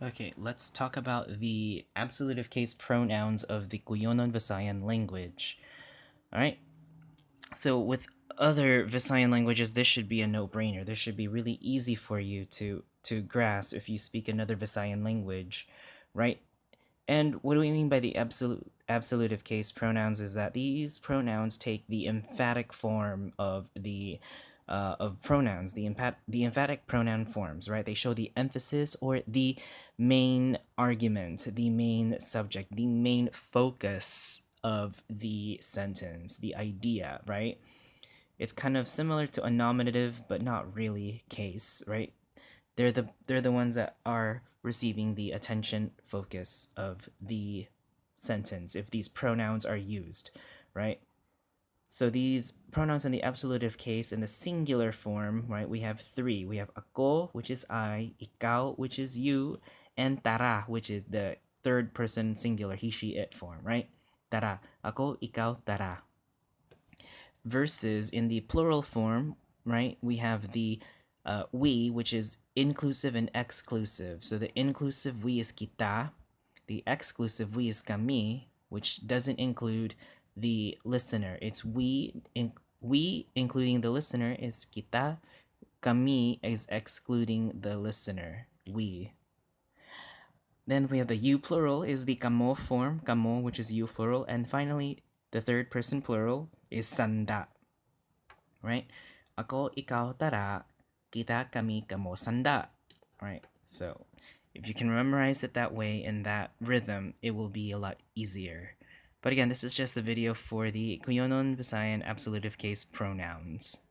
Okay, let's talk about the absolutive case pronouns of the Cuyonon Visayan language. Alright, so with other Visayan languages, this should be a no-brainer. This should be really easy for you to grasp if you speak another Visayan language, right? And what do we mean by the absolutive case pronouns is that these pronouns take the emphatic form of the of pronouns, the emphatic pronoun forms, right? They show the emphasis or the main argument, the main subject, the main focus of the sentence, the idea, right? It's kind of similar to a nominative, but not really case, right? They're the ones that are receiving the attention focus of the sentence if these pronouns are used, right? So these pronouns in the absolutive case in the singular form, right? We have three. We have ako, which is I, ikaw, which is you, and tara, which is the third person singular he, she, it form, right? Tara, ako, ikaw, tara. Versus in the plural form, right? We have the we, which is inclusive and exclusive. So the inclusive we is kita, the exclusive we is kami, which doesn't include the listener. It's we including the listener is kita, kami is excluding the listener. We. Then we have the you plural is the kamo form, kamo, which is you plural, and finally the third person plural is sanda, right? Ako, ikaw, tara, kita, kami, kamo, sanda, right? So if you can memorize it that way in that rhythm, it will be a lot easier. But again, this is just the video for the Cuyonon Visayan absolutive case pronouns.